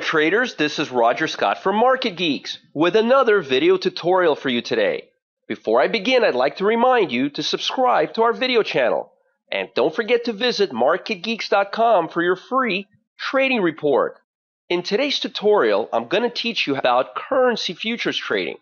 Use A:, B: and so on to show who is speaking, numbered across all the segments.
A: traders, this is Roger Scott from Market Geeks with another video tutorial for you today. Before I begin, I'd like to remind you to subscribe to our video channel. And don't forget to visit MarketGeeks.com for your free trading report. In today's tutorial, I'm going to teach you about currency futures trading.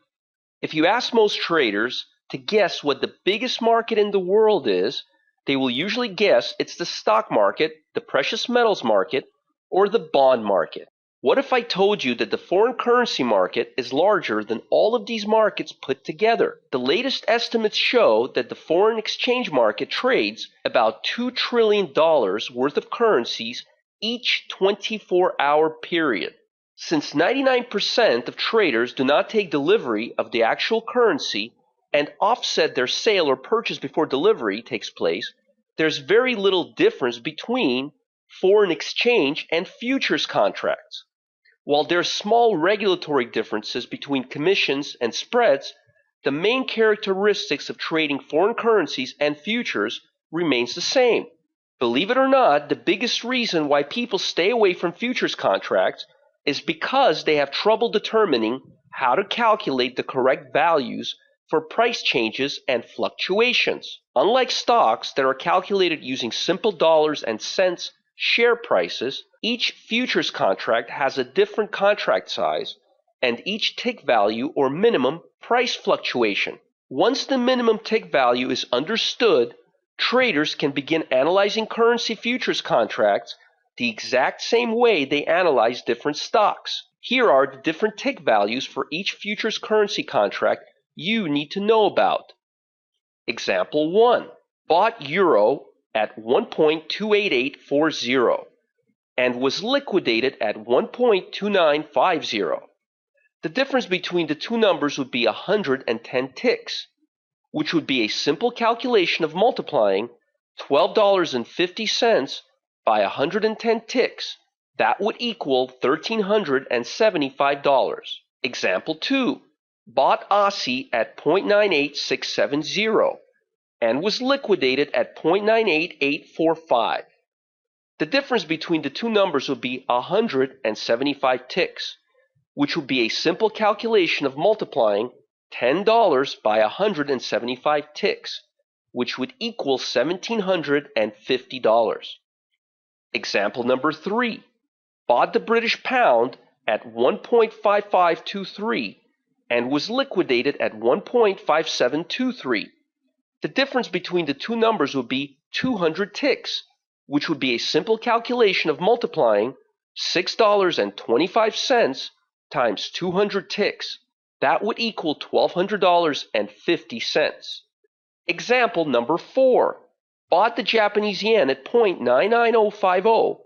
A: If you ask most traders to guess what the biggest market in the world is, they will usually guess it's the stock market, the precious metals market, or the bond market. What if I told you that the foreign currency market is larger than all of these markets put together? The latest estimates show that the foreign exchange market trades about $2 trillion worth of currencies each 24-hour period. Since 99% of traders do not take delivery of the actual currency and offset their sale or purchase before delivery takes place, there's very little difference between foreign exchange and futures contracts. While there are small regulatory differences between commissions and spreads, the main characteristics of trading foreign currencies and futures remains the same. Believe it or not, the biggest reason why people stay away from futures contracts is because they have trouble determining how to calculate the correct values for price changes and fluctuations. Unlike stocks that are calculated using simple dollars and cents share prices, each futures contract has a different contract size and each tick value or minimum price fluctuation. Once the minimum tick value is understood, traders can begin analyzing currency futures contracts the exact same way they analyze different stocks. Here are the different tick values for each futures currency contract you need to know about. Example 1. Bought euro at 1.28840 and was liquidated at 1.2950. The difference between the two numbers would be 110 ticks, which would be a simple calculation of multiplying $12.50 by 110 ticks. That would equal $1,375. Example 2. Bought Aussie at 0.98670 and was liquidated at 0.98845. The difference between the two numbers would be 175 ticks, which would be a simple calculation of multiplying $10 by 175 ticks, which would equal $1,750. Example number 3. Bought the British pound at 1.5523 and was liquidated at 1.5723. The difference between the two numbers would be 200 ticks, which would be a simple calculation of multiplying $6.25 times 200 ticks. That would equal $1,200.50. Example number 4. Bought the Japanese yen at 0.99050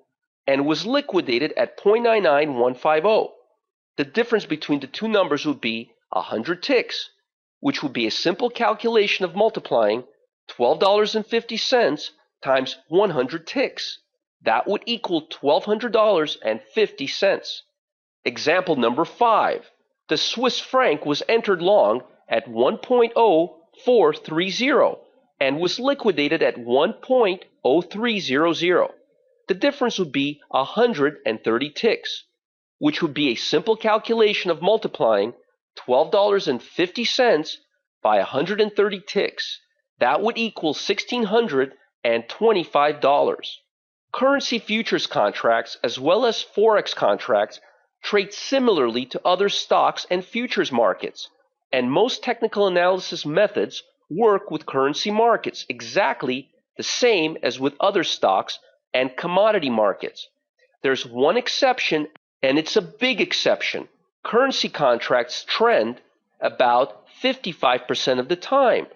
A: and was liquidated at 0.99150. The difference between the two numbers would be 100 ticks, which would be a simple calculation of multiplying $12.50 times 100 ticks. That would equal $1,200.50. Example number 5. The Swiss franc was entered long at 1.0430 and was liquidated at 1.0300. The difference would be 130 ticks, which would be a simple calculation of multiplying $12.50 by 130 ticks. That would equal $1,625. Currency futures contracts as well as Forex contracts trade similarly to other stocks and futures markets, and most technical analysis methods work with currency markets exactly the same as with other stocks and commodity markets. There's one exception, and it's a big exception. Currency contracts trend about 55% of the time.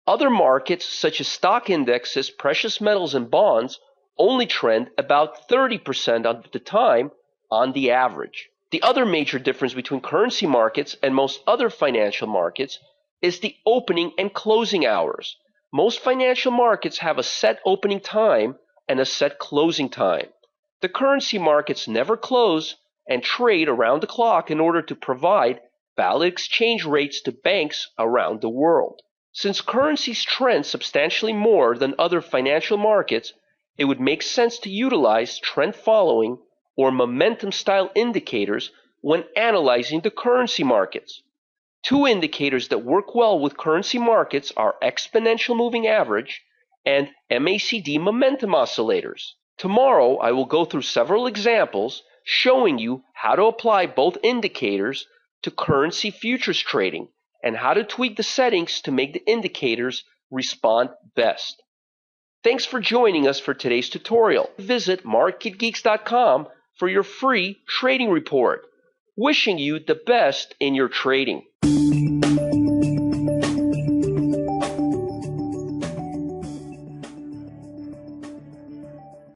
A: Other markets, such as stock indexes, precious metals, and bonds, only trend about 30% of the time on the average. The other major difference between currency markets and most other financial markets is the opening and closing hours. Most financial markets have a set opening time and a set closing time. The currency markets never close and trade around the clock in order to provide valid exchange rates to banks around the world. Since currencies trend substantially more than other financial markets, it would make sense to utilize trend following or momentum style indicators when analyzing the currency markets. Two indicators that work well with currency markets are exponential moving average and MACD momentum oscillators. Tomorrow, I will go through several examples showing you how to apply both indicators to currency futures trading and how to tweak the settings to make the indicators respond best. Thanks for joining us for today's tutorial. Visit MarketGeeks.com for your free trading report. Wishing you the best in your trading.